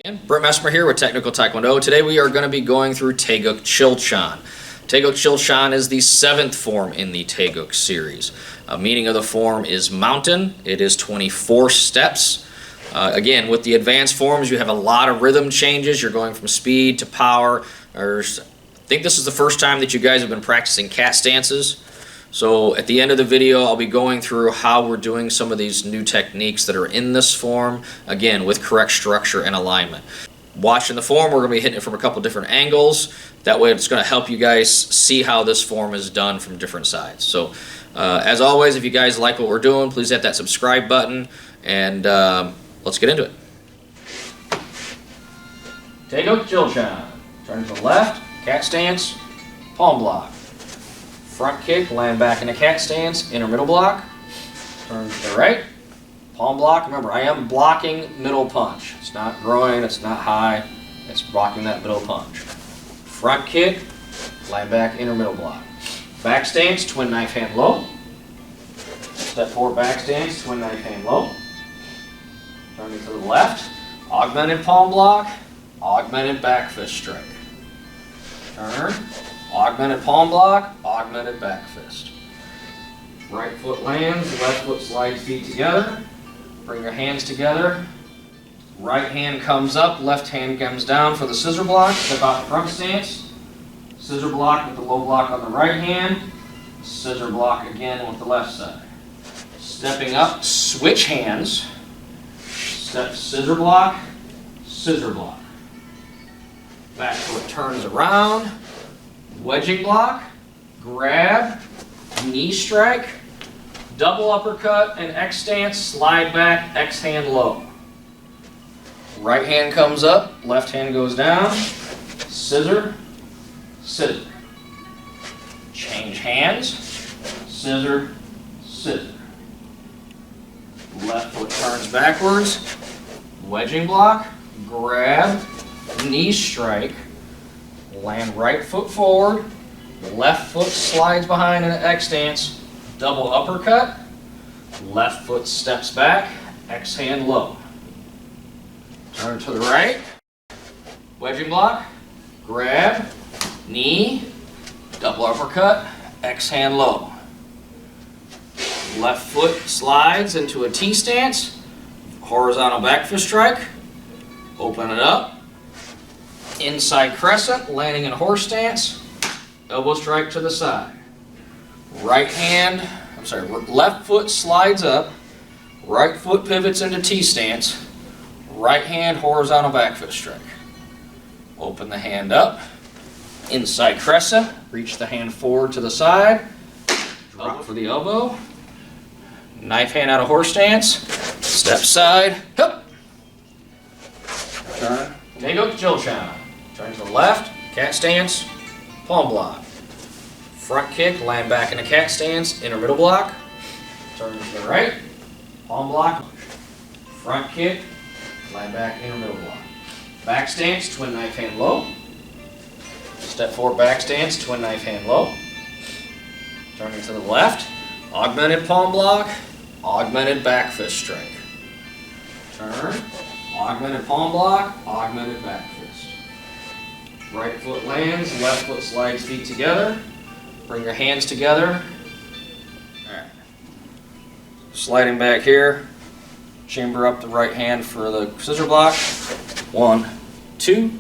And Brent Messmer here with Technical Taekwondo. Today we are going to be going through Tae Gyuk Chil Jahn. Tae Gyuk Chil Jahn is the 7th form in the Tae Gyuk series. Meaning of the form is mountain. It is 24 steps. Again, with the advanced forms, you have a lot of rhythm changes. You're going from speed to power. I think this is the first time that you guys have been practicing cat stances. So at the end of the video, I'll be going through how we're doing some of these new techniques that are in this form, again, with correct structure and alignment. Watching the form, we're going to be hitting it from a couple different angles. That way it's going to help you guys see how this form is done from different sides. So as always, if you guys like what we're doing, please hit that subscribe button, and let's get into it. Tae Gyuk Chil Jahn. Turn to the left, cat stance, palm block. Front kick, land back in a cat stance, inner middle block. Turn to the right, palm block. Remember, I am blocking middle punch. It's not groin, it's not high, it's blocking that middle punch. Front kick, land back, inner middle block. Back stance, twin knife hand low. Step forward, back stance, twin knife hand low. Turning to the left, augmented palm block, augmented back fist strike. Turn. Augmented palm block, augmented back fist. Right foot lands, left foot slides feet together. Bring your hands together. Right hand comes up, left hand comes down for the scissor block. Step out in front stance. Scissor block with the low block on the right hand. Scissor block again with the left side. Stepping up, switch hands. Step scissor block, scissor block. Back foot turns around. Wedging block, grab, knee strike, double uppercut, and X stance, slide back, X hand low. Right hand comes up, left hand goes down, scissor, scissor. Change hands, scissor, scissor. Left foot turns backwards, wedging block, grab, knee strike, land right foot forward, left foot slides behind in an X stance, double uppercut, left foot steps back, X hand low. Turn to the right, wedging block, grab, knee, double uppercut, X hand low. Left foot slides into a T stance, horizontal back fist strike, open it up. Inside crescent, landing in horse stance, elbow strike to the side. Left foot slides up, right foot pivots into T stance, right hand horizontal back fist strike. Open the hand up, inside crescent, reach the hand forward to the side, drop for the elbow, knife hand out of horse stance, step side, hip. Turn, Tae Gyuk Chil Jahn. Turn to the left, cat stance, palm block. Front kick, land back in a cat stance, inner middle block. Turn to the right, palm block. Front kick, land back, inner middle block. Back stance, twin knife hand low. Step forward, back stance, twin knife hand low. Turning to the left, augmented palm block, augmented back fist strike. Turn, augmented palm block, augmented back fist. Right foot lands, left foot slides feet together. Bring your hands together. Alright. Sliding back here. Chamber up the right hand for the scissor block. 1, 2.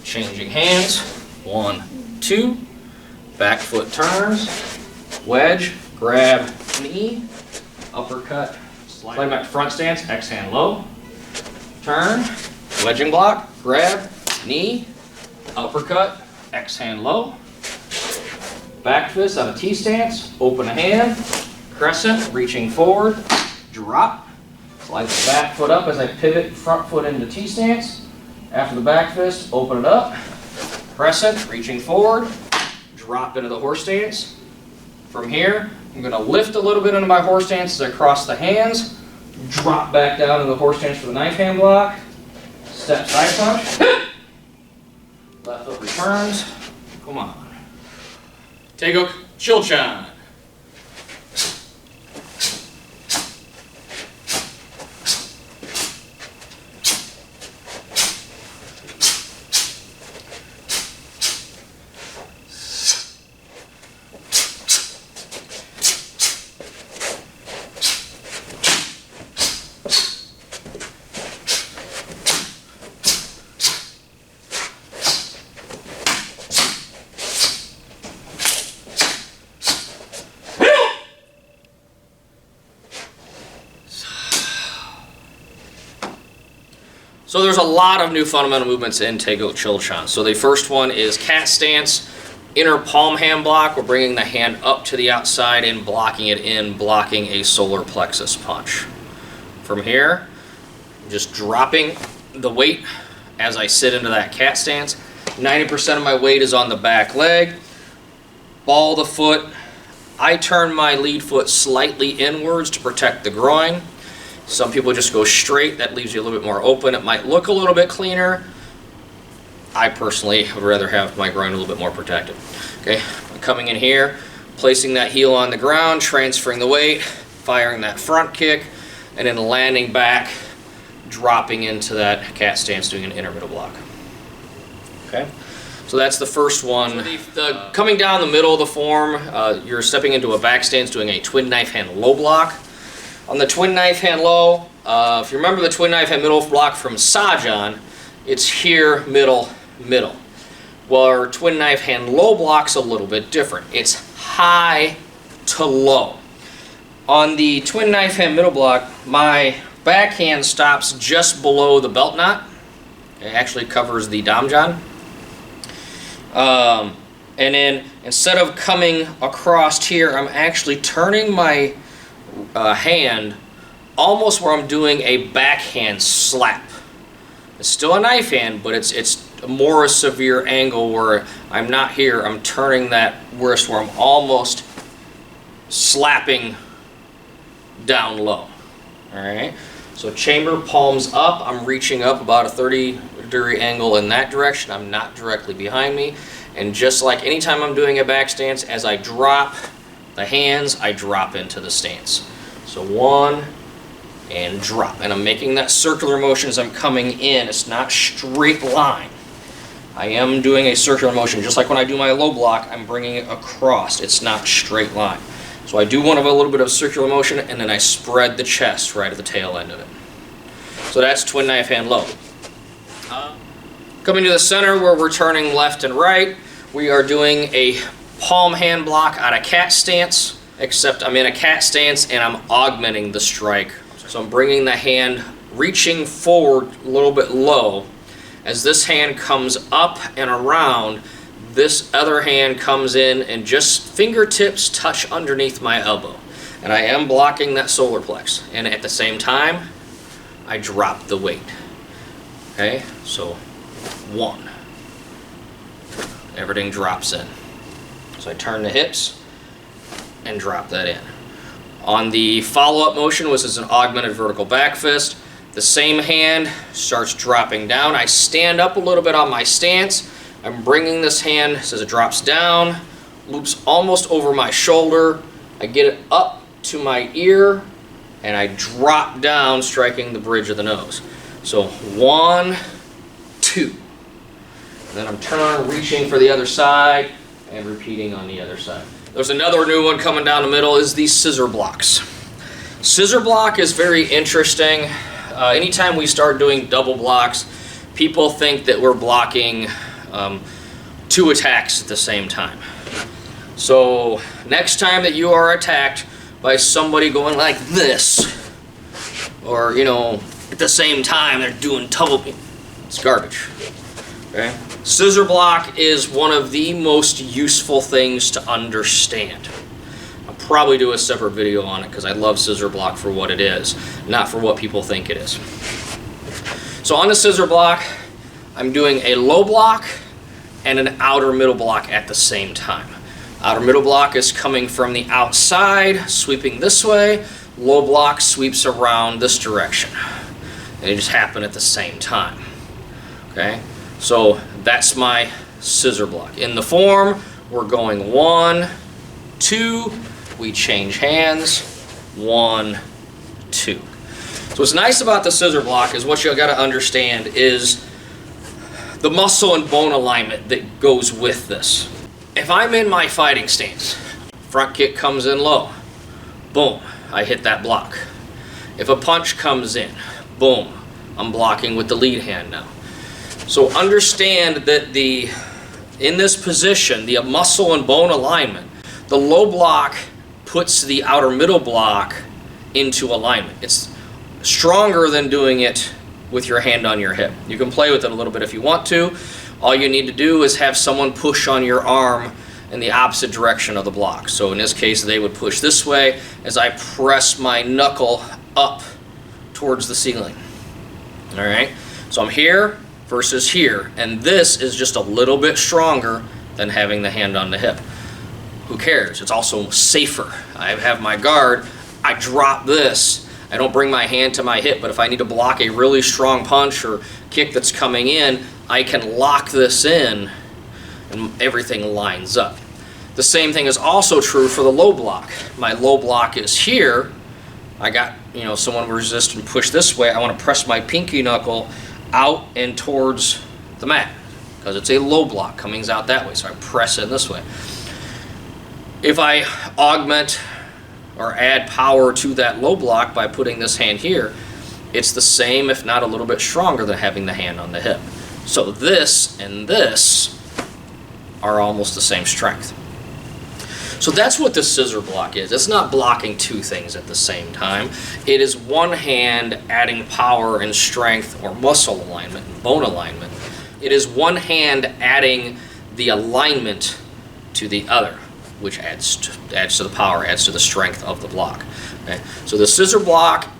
Changing hands. 1, 2. Back foot turns. Wedge, grab, knee, uppercut. Slide back to front stance, X hand low. Turn, wedging block, grab, knee, uppercut, X hand low. Back fist out of T stance, open a hand, crescent, reaching forward, drop. Slide the back foot up as I pivot front foot into T stance. After the back fist, open it up, crescent, reaching forward, drop into the horse stance. From here, I'm going to lift a little bit into my horse stance as I cross the hands, drop back down into the horse stance for the knife hand block, step side punch. Left foot returns. Come on. Tae Gyuk Chil Jahn. So there's a lot of new fundamental movements in Tae Gyuk Chil Jahn. So the first one is cat stance, inner palm hand block. We're bringing the hand up to the outside and blocking it in, blocking a solar plexus punch. From here, just dropping the weight as I sit into that cat stance. 90% of my weight is on the back leg. Ball the foot. I turn my lead foot slightly inwards to protect the groin. Some people just go straight. That leaves you a little bit more open. It might look a little bit cleaner. I personally would rather have my groin a little bit more protected. Okay, I'm coming in here, placing that heel on the ground, transferring the weight, firing that front kick, and then landing back, dropping into that cat stance, doing an inner middle block. Okay, so that's the first one. So coming down the middle of the form, you're stepping into a back stance, doing a twin knife hand low block. On the twin knife hand low, if you remember the twin knife hand middle block from Sajjan, it's here, middle, middle. Well, our twin knife hand low block's a little bit different. It's high to low. On the twin knife hand middle block, my backhand stops just below the belt knot. It actually covers the damjan. And then instead of coming across here, I'm actually turning my hand almost where I'm doing a backhand slap. It's still a knife hand, but it's more a severe angle where I'm not here, I'm turning that wrist where I'm almost slapping down low. Alright, so chamber palms up, I'm reaching up about a 30-degree angle in that direction, I'm not directly behind me, and just like anytime I'm doing a back stance, as I drop the hands, I drop into the stance. So one, and drop. And I'm making that circular motion as I'm coming in. It's not straight line. I am doing a circular motion. Just like when I do my low block, I'm bringing it across. It's not straight line. So I do want to have a little bit of circular motion, and then I spread the chest right at the tail end of it. So that's twin knife hand low. Coming to the center where we're turning left and right, we are doing a palm hand block out of cat stance, except I'm in a cat stance and I'm augmenting the strike. So I'm bringing the hand, reaching forward a little bit low. As this hand comes up and around, this other hand comes in and just fingertips touch underneath my elbow. And I am blocking that solar plex. And at the same time, I drop the weight. Okay, so one. Everything drops in. So I turn the hips and drop that in. On the follow-up motion, which is an augmented vertical back fist, the same hand starts dropping down. I stand up a little bit on my stance. I'm bringing this hand as it drops down, loops almost over my shoulder. I get it up to my ear, and I drop down, striking the bridge of the nose. So 1, 2. And then I'm turning, reaching for the other side, and repeating on the other side. There's another new one coming down the middle, is these scissor blocks. Scissor block is very interesting. Anytime we start doing double blocks, people think that we're blocking 2 attacks at the same time. So next time that you are attacked by somebody going like this, or at the same time they're doing double, it's garbage. Okay? Scissor block is one of the most useful things to understand. I'll probably do a separate video on it because I love scissor block for what it is, not for what people think it is. So on the scissor block, I'm doing a low block and an outer middle block at the same time. Outer middle block is coming from the outside, sweeping this way. Low block sweeps around this direction. And they just happen at the same time. Okay? So that's my scissor block. In the form, we're going 1, 2, we change hands, 1, 2. So what's nice about the scissor block is what you got to understand is the muscle and bone alignment that goes with this. If I'm in my fighting stance, front kick comes in low, boom, I hit that block. If a punch comes in, boom, I'm blocking with the lead hand now. So understand that in this position, the muscle and bone alignment, the low block puts the outer middle block into alignment. It's stronger than doing it with your hand on your hip. You can play with it a little bit if you want to. All you need to do is have someone push on your arm in the opposite direction of the block. So in this case, they would push this way as I press my knuckle up towards the ceiling. All right, so I'm here versus here, and this is just a little bit stronger than having the hand on the hip. Who cares? It's also safer. I have my guard, I drop this. I don't bring my hand to my hip, but if I need to block a really strong punch or kick that's coming in, I can lock this in and everything lines up. The same thing is also true for the low block. My low block is here. I got, someone resist and push this way. I want to press my pinky knuckle out and towards the mat because it's a low block coming out that way. So I press it this way. If I augment or add power to that low block by putting this hand here, it's the same, if not a little bit stronger than having the hand on the hip. So this and this are almost the same strength. So that's what the scissor block is. It's not blocking two things at the same time. It is one hand adding power and strength or muscle alignment and bone alignment. It is one hand adding the alignment to the other, which adds to the power, adds to the strength of the block. Okay? So the scissor block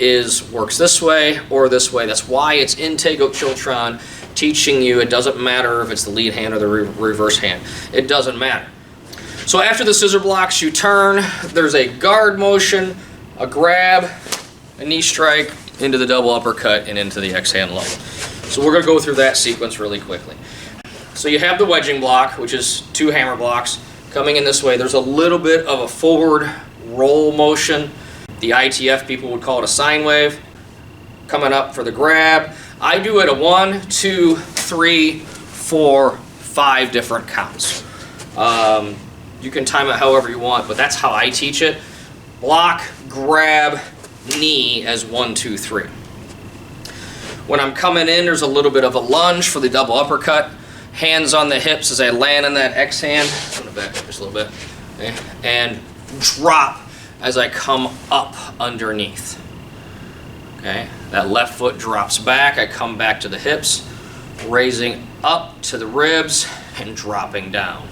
works this way or this way. That's why it's in Tae Gyuk Chil Jahn, teaching you it doesn't matter if it's the lead hand or the reverse hand. It doesn't matter. So after the scissor blocks, you turn. There's a guard motion, a grab, a knee strike, into the double uppercut, and into the X-hand low. So we're going to go through that sequence really quickly. So you have the wedging block, which is two hammer blocks. Coming in this way, there's a little bit of a forward roll motion. The ITF people would call it a sine wave. Coming up for the grab. I do it a 1, 2, 3, 4, 5 different counts. You can time it however you want, but that's how I teach it. Block, grab, knee as 1, 2, 3. When I'm coming in, there's a little bit of a lunge for the double uppercut. Hands on the hips as I land in that X hand. I'm going to back up just a little bit. Okay. And drop as I come up underneath. Okay. That left foot drops back. I come back to the hips, raising up to the ribs and dropping down.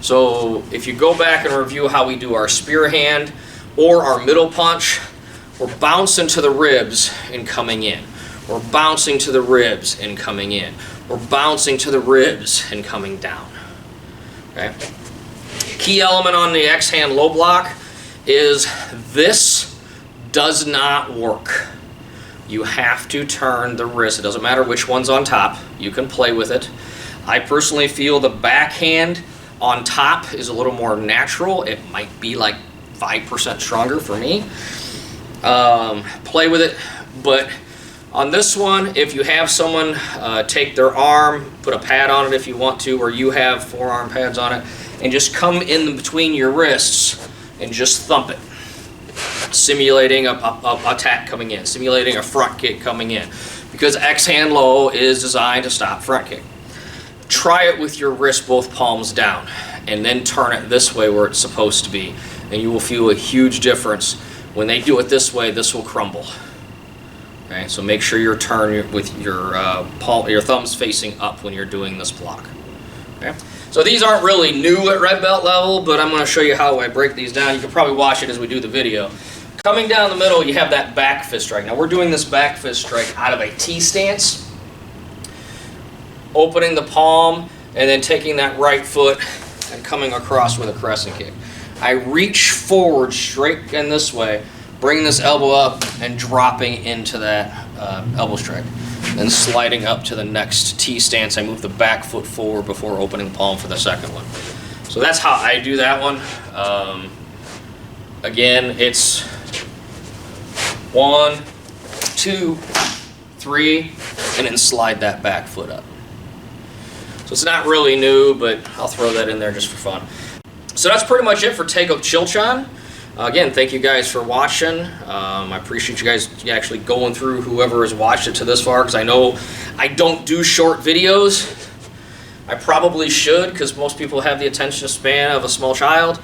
So if you go back and review how we do our spear hand or our middle punch, we're bouncing to the ribs and coming in. We're bouncing to the ribs and coming in. We're bouncing to the ribs and coming down. Okay. Key element on the X-hand low block is this does not work. You have to turn the wrist. It doesn't matter which one's on top. You can play with it. I personally feel the backhand on top is a little more natural. It might be like 5% stronger for me. Play with it, but on this one, if you have someone take their arm, put a pad on it if you want to, or you have forearm pads on it, and just come in between your wrists and just thump it, simulating a attack coming in, simulating a front kick coming in, because X-hand low is designed to stop front kick. Try it with your wrist both palms down, and then turn it this way where it's supposed to be, and you will feel a huge difference. When they do it this way, this will crumble. Okay, so make sure you're turned with your your thumbs facing up when you're doing this block. Okay, so these aren't really new at red belt level, but I'm going to show you how I break these down. You can probably watch it as we do the video. Coming down the middle, you have that back fist strike. Now we're doing this back fist strike out of a T stance, opening the palm, and then taking that right foot and coming across with a crescent kick. I reach forward straight in this way, bring this elbow up and dropping into that elbow strike. Then sliding up to the next T stance, I move the back foot forward before opening the palm for the second one. So that's how I do that one. Again, it's 1, 2, 3, and then slide that back foot up. So it's not really new, but I'll throw that in there just for fun. So that's pretty much it for Tae Gyuk Chil Jahn. Again, thank you guys for watching. I appreciate you guys actually going through, whoever has watched it to this far, because I know I don't do short videos. I probably should, because most people have the attention span of a small child.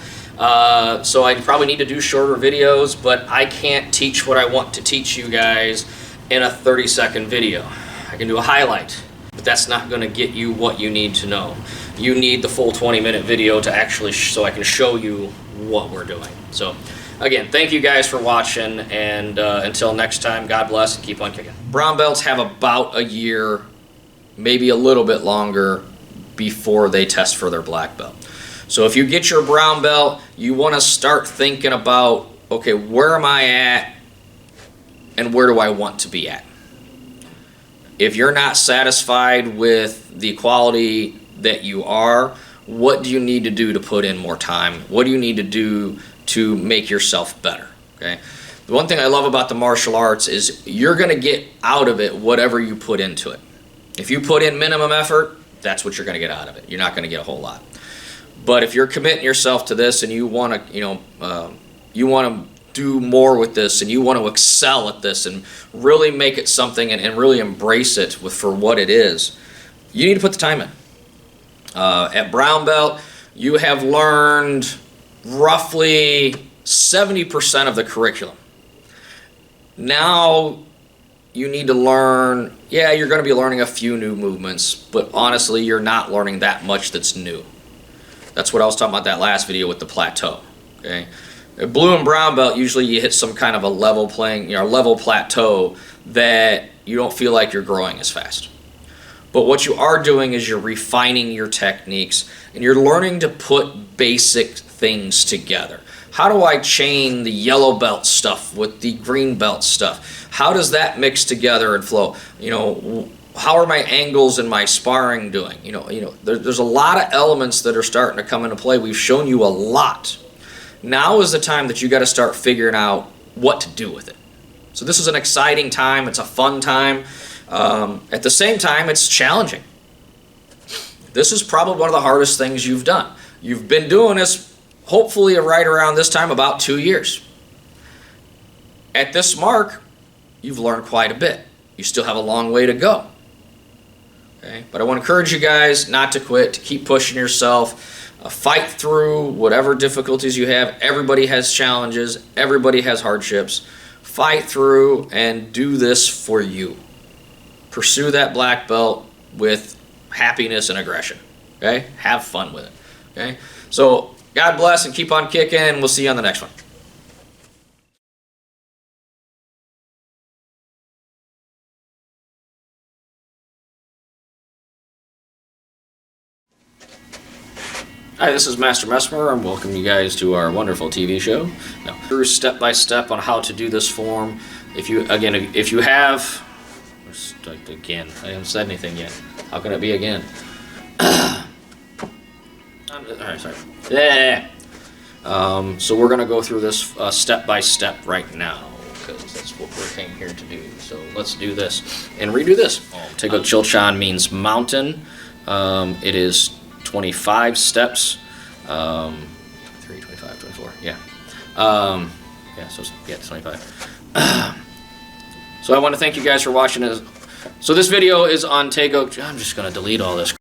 So I probably need to do shorter videos, but I can't teach what I want to teach you guys in a 30-second video. I can do a highlight, but that's not going to get you what you need to know. You need the full 20-minute video to actually so I can show you what we're doing. So again, thank you guys for watching, and until next time, God bless and keep on kicking. Brown belts have about a year, maybe a little bit longer, before they test for their black belt. So if you get your brown belt, you want to start thinking about, okay, where am I at and where do I want to be at? If you're not satisfied with the quality that you are, what do you need to do to put in more time? What do you need to do to make yourself better? Okay. The one thing I love about the martial arts is you're going to get out of it whatever you put into it. If you put in minimum effort, that's what you're going to get out of it. You're not going to get a whole lot. But if you're committing yourself to this and you want to, you want to do more with this and you want to excel at this and really make it something and really embrace it for what it is, you need to put the time in. At brown belt, you have learned roughly 70% of the curriculum. Now you need to learn, yeah, you're going to be learning a few new movements, but honestly, you're not learning that much that's new. That's what I was talking about that last video with the plateau. Okay, at blue and brown belt, usually you hit some kind of a level level plateau that you don't feel like you're growing as fast. But what you are doing is you're refining your techniques and you're learning to put basic things together. How do I chain the yellow belt stuff with the green belt stuff? How does that mix together and flow? How are my angles and my sparring doing? There's a lot of elements that are starting to come into play. We've shown you a lot. Now is the time that you got to start figuring out what to do with it. So this is an exciting time. It's a fun time. At the same time, it's challenging. This is probably one of the hardest things you've done. You've been doing this, hopefully right around this time, about 2 years. At this mark, you've learned quite a bit. You still have a long way to go. Okay? But I want to encourage you guys not to quit, to keep pushing yourself, fight through whatever difficulties you have. Everybody has challenges. Everybody has hardships. Fight through and do this for you. Pursue that black belt with happiness and aggression. Okay? Have fun with it. Okay? So, God bless and keep on kicking. We'll see you on the next one. Hi, this is Master Mesmer. I'm welcoming you guys to our wonderful TV show. Now, through step by step on how to do this form. If you have, again, I haven't said anything yet. How can it be again? Alright, sorry. Yeah. So we're gonna go through this step by step right now because that's what we're came here to do. So let's do this and redo this. Tae Gyuk Chil Jahn means mountain. It is 25 steps, 3, 25, 24, yeah. It's 25. So I want to thank you guys for watching this. So this video is on Tae Gyuk. I'm just going to delete all this.